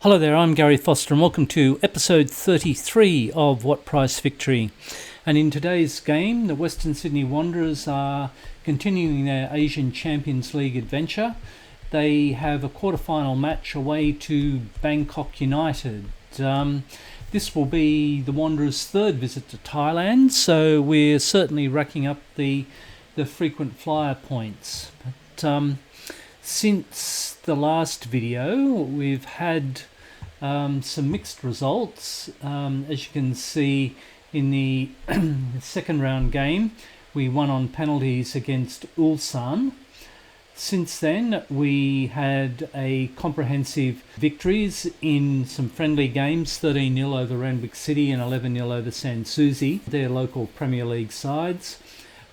Hello there, I'm Gary Foster and welcome to episode 33 of What Price Victory. And in today's game, the Western Sydney Wanderers are continuing their Asian Champions League adventure. They have a quarter-final match away to Bangkok United. This will be the Wanderers' third visit to Thailand, so we're certainly racking up the frequent flyer points. But since the last video, we've had some mixed results. As you can see in the second round game, we won on penalties against Ulsan. Since then, we had a comprehensive victories in some friendly games, 13-0 over Randwick City and 11-0 over Sanssouci, their local Premier League sides.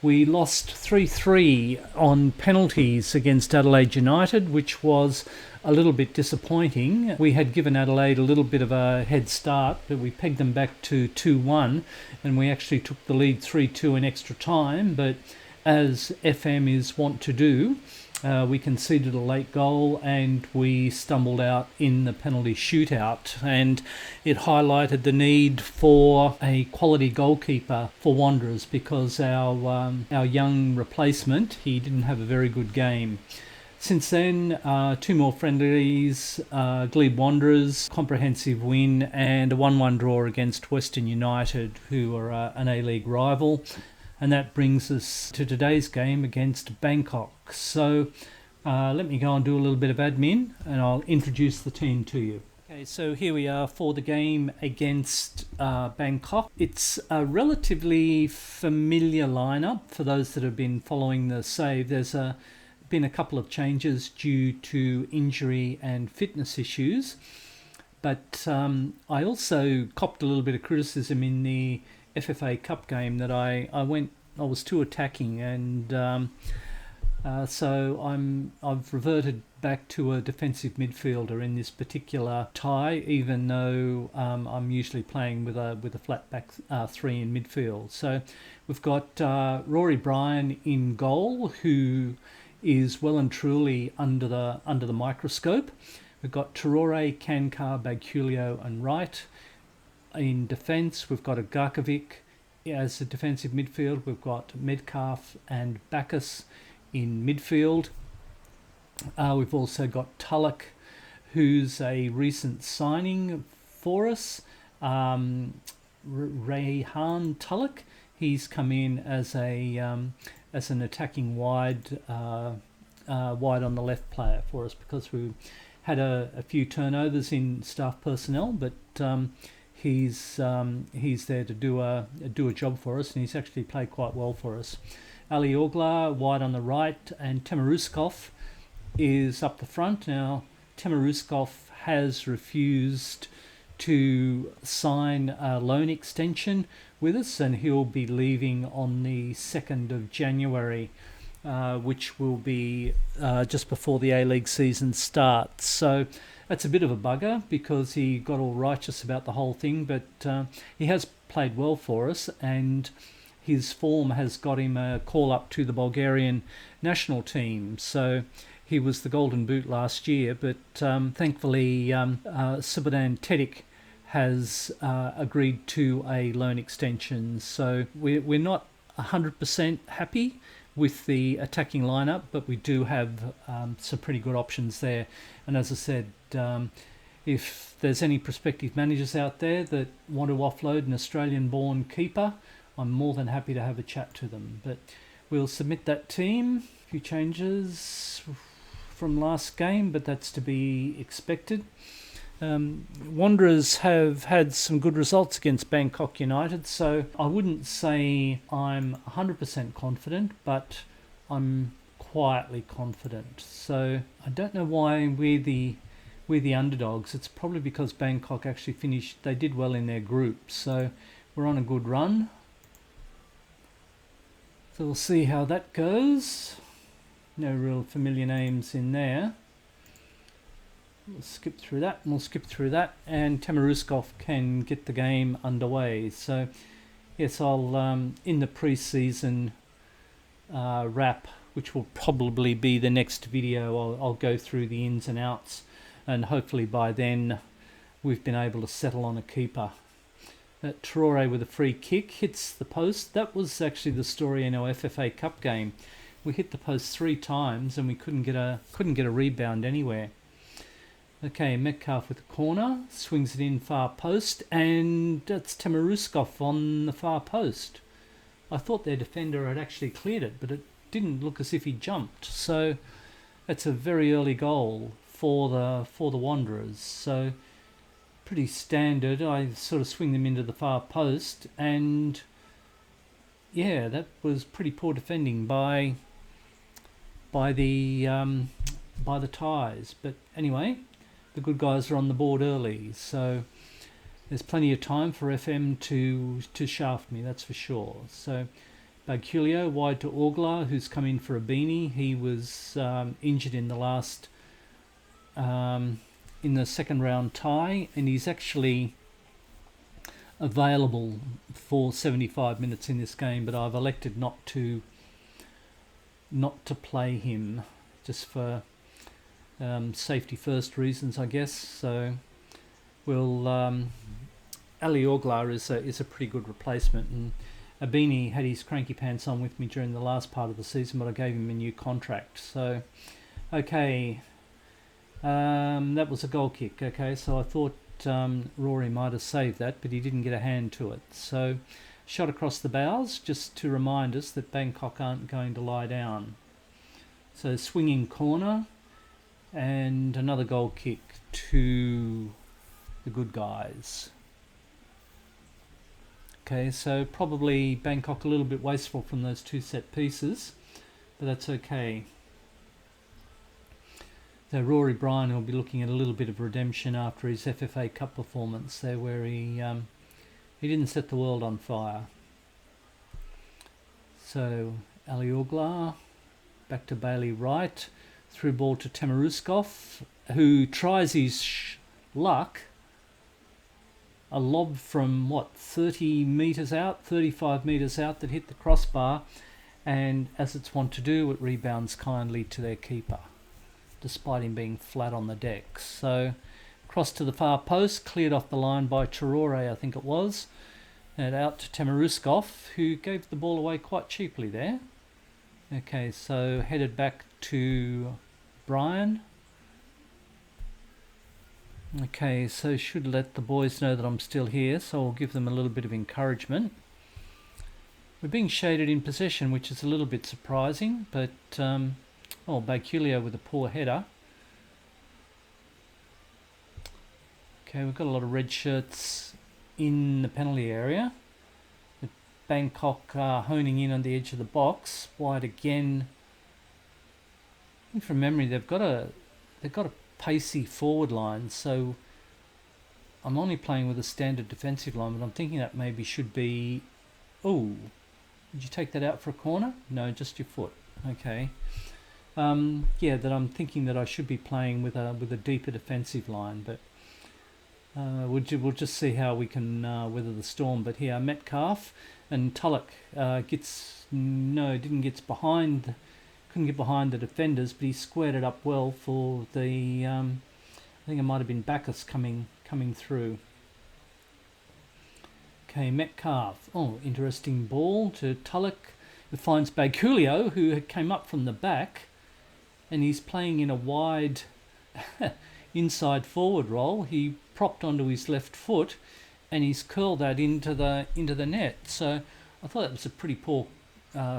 We lost 3-3 on penalties against Adelaide United, which was a little bit disappointing. We had given Adelaide a little bit of a head start, but we pegged them back to 2-1, and we actually took the lead 3-2 in extra time. But as FM is wont to do, we conceded a late goal and we stumbled out in the penalty shootout, and it highlighted the need for a quality goalkeeper for Wanderers because our young replacement, he didn't have a very good game. Since then, two more friendlies, Glebe Wanderers, comprehensive win, and a 1-1 draw against Western United, who are an A-League rival. And that brings us to today's game against Bangkok. So let me go and do a little bit of admin and I'll introduce the team to you. Okay, so here we are for the game against Bangkok. It's a relatively familiar lineup for those that have been following the save. There's been a couple of changes due to injury and fitness issues. But I also copped a little bit of criticism in the FFA Cup game that I was too attacking, and so I've reverted back to a defensive midfielder in this particular tie, even though I'm usually playing with a flat back three in midfield. So we've got Rory Bryan in goal, who is well and truly under the microscope. We've got Traore, Kankar, Bagulio and Wright. In defence, we've got Agarkovic as a defensive midfield. We've got Metcalf and Bacchus in midfield. We've also got Tulloch, who's a recent signing for us. Rayhan Tulloch. He's come in as an attacking wide on the left player for us because we had a few turnovers in staff personnel, but he's there to do a job for us, and he's actually played quite well for us. Ali Oglar wide on the right, and Temeruskov is up the front. Now, Temeruskov has refused to sign a loan extension with us, and he'll be leaving on the 2nd of January, which will be just before the A-League season starts. So that's a bit of a bugger because he got all righteous about the whole thing, but he has played well for us, and his form has got him a call-up to the Bulgarian national team. So he was the Golden Boot last year, but thankfully Slobodan Tedic has agreed to a loan extension. So we're not 100% happy with the attacking lineup, but we do have some pretty good options there. And as I said, if there's any prospective managers out there that want to offload an Australian-born keeper, I'm more than happy to have a chat to them. But we'll submit that team. A few changes from last game, but that's to be expected. Wanderers have had some good results against Bangkok United, so I wouldn't say I'm 100% confident, but I'm quietly confident. So I don't know why we're the underdogs. It's probably because Bangkok actually they did well in their group, so we're on a good run. So we'll see how that goes. No real familiar names in there. We'll skip through that, and we'll skip through that, and Temeruskov can get the game underway. So yes, I'll in the pre-season wrap, which will probably be the next video, I'll go through the ins and outs, and hopefully by then we've been able to settle on a keeper. Traore with a free kick hits the post. That was actually the story in our FFA Cup game. We hit the post 3 times and we couldn't get a rebound anywhere. Okay, Metcalf with a corner, swings it in far post, and that's Temeruskov on the far post. I thought their defender had actually cleared it, but it didn't look as if he jumped. So that's a very early goal for the Wanderers. So pretty standard. I sort of swing them into the far post, and yeah, that was pretty poor defending by the Thais. But anyway, the good guys are on the board early, so there's plenty of time for FM to shaft me, that's for sure. So Bagulio wide to Orglar, who's come in for a beanie. He was injured in the last in the second round tie, and he's actually available for 75 minutes in this game, but I've elected not to play him just for safety first reasons, I guess. So we'll Ali Orglar is a pretty good replacement, and Abini had his cranky pants on with me during the last part of the season, but I gave him a new contract. So okay, that was a goal kick. Okay, so I thought Rory might have saved that, but he didn't get a hand to it. So shot across the bows, just to remind us that Bangkok aren't going to lie down. So swinging corner, and another goal kick to the good guys. Okay, so probably Bangkok a little bit wasteful from those 2 set pieces, but that's okay. So Rory Bryan will be looking at a little bit of redemption after his FFA Cup performance there, where he didn't set the world on fire. So Ali Orglar, back to Bailey Wright, through ball to Temeruskov, who tries his luck. A lob from, 30 metres out, 35 metres out, that hit the crossbar, and as it's wont to do, it rebounds kindly to their keeper, despite him being flat on the deck. So cross to the far post, cleared off the line by Traore, I think it was, and out to Temeruskov, who gave the ball away quite cheaply there. Okay, so headed back to Brian. Okay, so should let the boys know that I'm still here, so I'll give them a little bit of encouragement. We're being shaded in possession, which is a little bit surprising, but Bagulio with a poor header. Okay, we've got a lot of red shirts in the penalty area. Bangkok honing in on the edge of the box. Wide again. I think from memory they've got a pacey forward line, so I'm only playing with a standard defensive line, but I'm thinking that maybe should be... Oh, did you take that out for a corner? No, just your foot. Okay. That I'm thinking that I should be playing with a deeper defensive line, but we'll just see how we can weather the storm. But here Metcalf and Tulloch couldn't get behind the defenders, but he squared it up well for the I think it might have been Bacchus coming through. Okay, Metcalf. Oh, interesting ball to Tulloch, who finds Bagulio, who came up from the back, and he's playing in a wide inside forward role. He propped onto his left foot, and he's curled that into the net. So I thought that was a pretty poor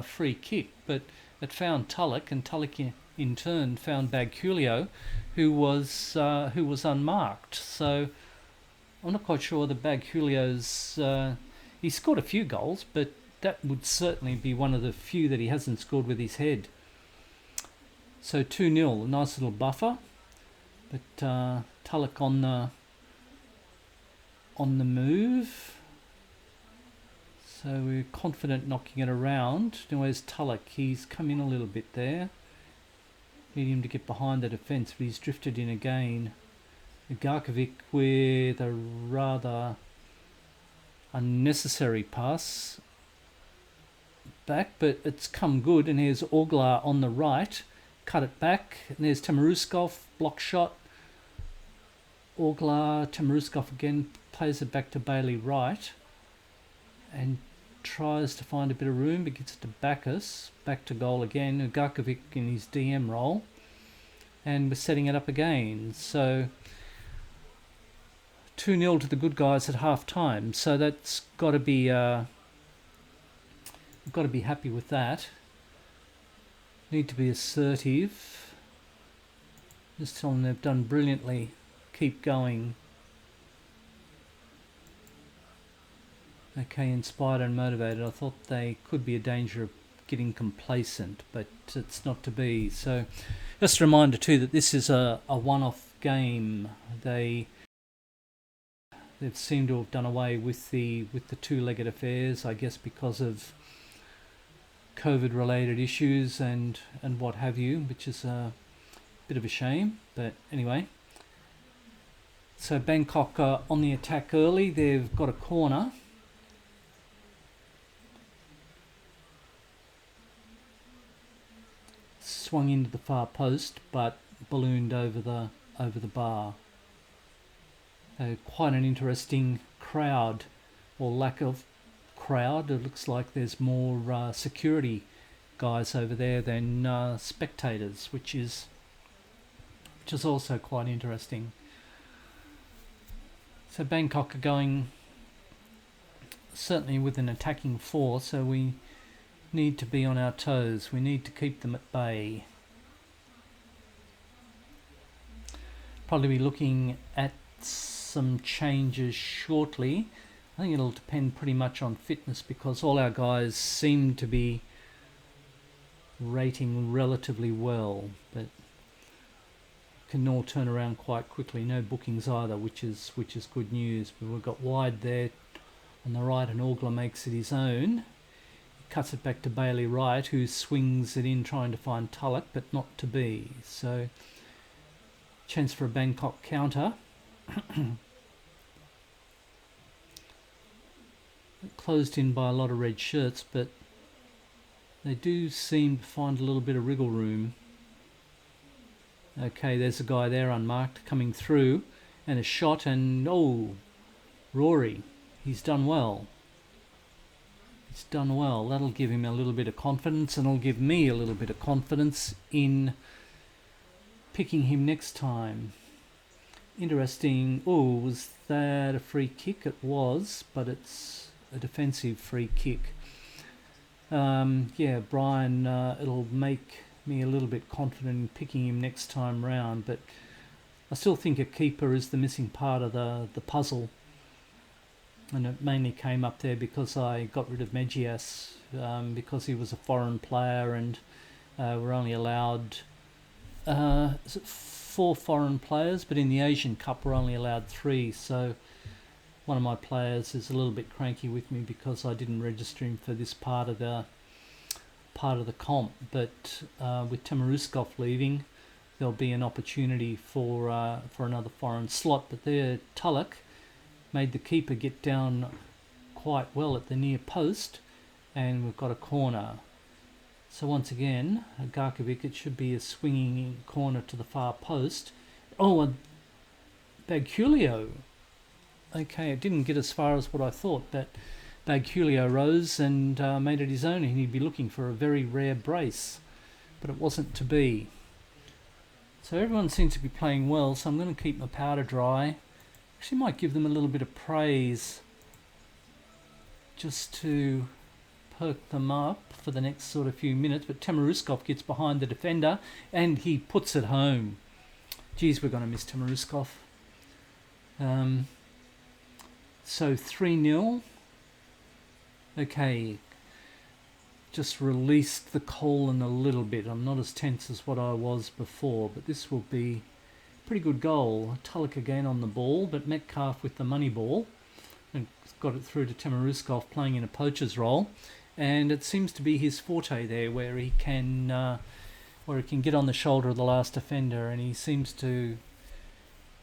free kick, but it found Tulloch, and Tulloch in turn found Bagulio, who was unmarked. So I'm not quite sure whether Bagulio's... he scored a few goals, but that would certainly be one of the few that he hasn't scored with his head. So 2-0, a nice little buffer, but Tulloch on the move. So we're confident knocking it around. Now where's Tulloch? He's come in a little bit there. Need him to get behind the defence, but he's drifted in again. Garkovic with a rather unnecessary pass back, but it's come good, and here's Orglar on the right. Cut it back, and there's Temeruskov, block shot. Orglar, Tamaruskov again plays it back to Bailey Wright and tries to find a bit of room, but gets it to Bacchus, back to goal again. Ugarkovic in his DM role, and we're setting it up again. So 2-0 to the good guys at half time. So that's got to be happy with that. Need to be assertive. Just tell them they've done brilliantly. Keep going. Okay, inspired and motivated. I thought they could be a danger of getting complacent, but it's not to be. So just a reminder too that this is a one-off game. They've seemed to have done away with the two-legged affairs, I guess because of COVID-related issues and what have you, which is a bit of a shame. But anyway, so Bangkok on the attack early. They've got a corner. Swung into the far post, but ballooned over the bar. Quite an interesting crowd, or lack of crowd. It looks like there's more security guys over there than spectators, which is also quite interesting. So Bangkok are going certainly with an attacking force, so we need to be on our toes. We need to keep them at bay. Probably be looking at some changes shortly. I think it'll depend pretty much on fitness because all our guys seem to be rating relatively well, but can all turn around quite quickly. No bookings either, which is good news. But we've got Wide there on the right, and Orgler makes it his own. Cuts it back to Bailey Wright, who swings it in trying to find Tulloch, but not to be. So chance for a Bangkok counter. Closed in by a lot of red shirts, but they do seem to find a little bit of wriggle room. Okay, there's a guy there unmarked coming through, and a shot, and Rory, he's done well. He's done well. That'll give him a little bit of confidence, and it'll give me a little bit of confidence in picking him next time. Interesting. Was that a free kick? It was, but it's a defensive free kick. Brian, it'll make me a little bit confident in picking him next time round, but I still think a keeper is the missing part of the puzzle. And it mainly came up there because I got rid of Mejias because he was a foreign player, and we're only allowed 4 foreign players, but in the Asian Cup we're only allowed 3. So one of my players is a little bit cranky with me because I didn't register him for this part of the comp. But with Tamaruskov leaving, there'll be an opportunity for another foreign slot. But there, Tulloch made the keeper get down quite well at the near post, and we've got a corner. So once again, Garkovic, it should be a swinging corner to the far post. And Bagulio. Okay, it didn't get as far as what I thought, but Bagulio rose and made it his own, and he'd be looking for a very rare brace, but it wasn't to be. So everyone seems to be playing well, so I'm going to keep my powder dry. Actually might give them a little bit of praise just to perk them up for the next sort of few minutes. But Tamaruskov gets behind the defender and he puts it home. Geez, we're going to miss Tamaruskov. So 3-0. Okay, just released the colon a little bit. I'm not as tense as what I was before, but this will be pretty good goal. Tulloch again on the ball, but Metcalf with the money ball and got it through to Tamaruskov playing in a poacher's role, and it seems to be his forte there, where he can get on the shoulder of the last defender, and he seems to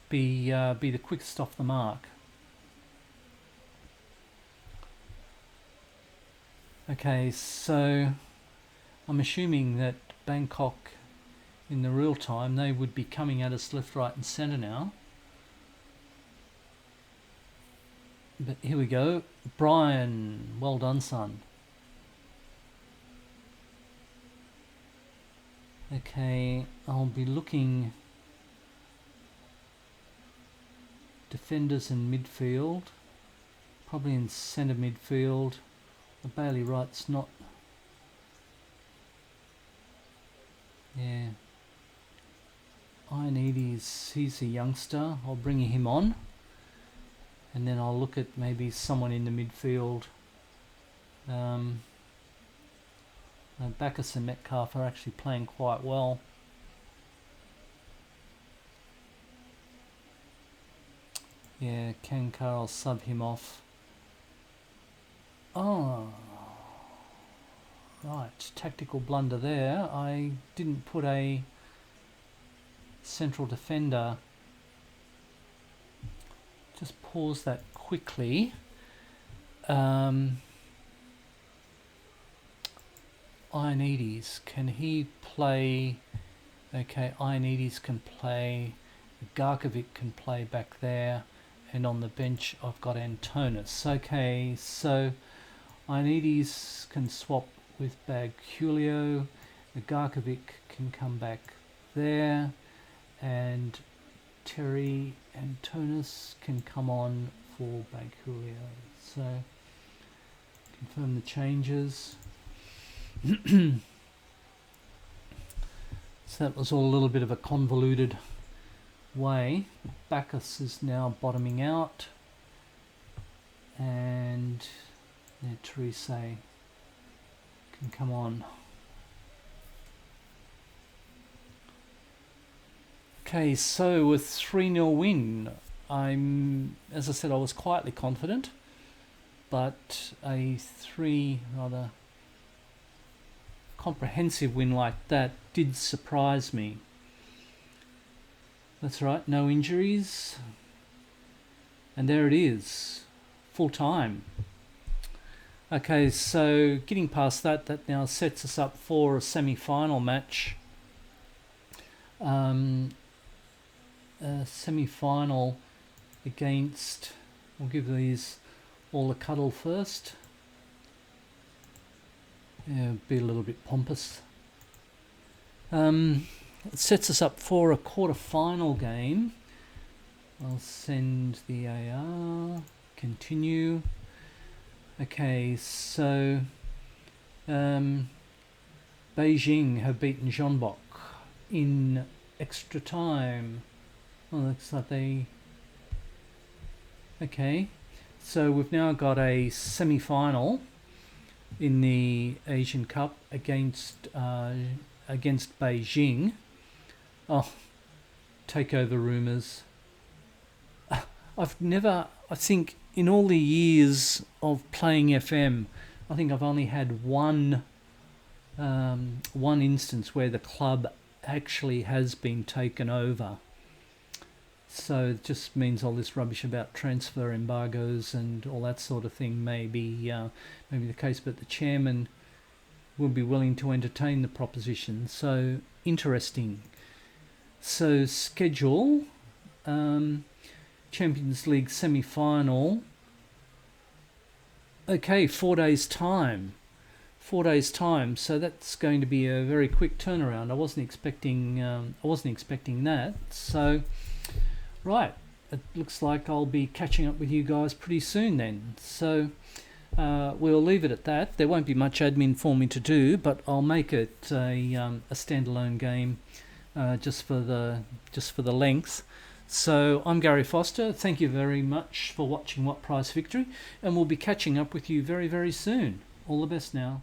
be the quickest off the mark. Okay, so I'm assuming that Bangkok, in the real time, they would be coming at us left, right and centre now. But here we go. Brian, well done, son. Okay, I'll be looking defenders in midfield, probably in centre midfield. Bailey Wright's not. Yeah. Ioannidis, he's a youngster. I'll bring him on. And then I'll look at maybe someone in the midfield. Backus and Metcalf are actually playing quite well. Yeah, Kankar, I'll sub him off. Oh, right, tactical blunder there. I didn't put a central defender. Just pause that quickly. Ioannidis, can he play? Okay, Ioannidis can play. Garkovic can play back there. And on the bench, I've got Antonis. Okay, so Ioannidis can swap with Bagulio. Garkovic can come back there. And Terry Antonis can come on for Bagulio. So, confirm the changes. So that was all a little bit of a convoluted way. Backus is now bottoming out, and Teresa can come on. Okay, so with 3-0 win, as I said, I was quietly confident, but a rather comprehensive win like that did surprise me. That's right, no injuries, and there it is, full time. Okay, so getting past that now sets us up for a semi-final match. A semi-final against, we'll give these all a cuddle first. Yeah, be a little bit pompous. It sets us up for a quarter-final game. I'll send the AR. Continue. Okay, so Beijing have beaten Jeonbuk in extra time. Well, looks like they... Okay, so we've now got a semi-final in the Asian Cup against Beijing. Oh, takeover rumours. I think in all the years of playing FM, I think I've only had one instance where the club actually has been taken over. So it just means all this rubbish about transfer embargoes and all that sort of thing may be the case, but the chairman will be willing to entertain the proposition. So interesting. So schedule, Champions League semi-final. Okay, 4 days time. 4 days time. So that's going to be a very quick turnaround. I wasn't expecting that. So. Right, it looks like I'll be catching up with you guys pretty soon then. So we'll leave it at that. There won't be much admin for me to do, but I'll make it a standalone game just for the length. So I'm Gary Foster. Thank you very much for watching What Price Victory, and we'll be catching up with you very, very soon. All the best now.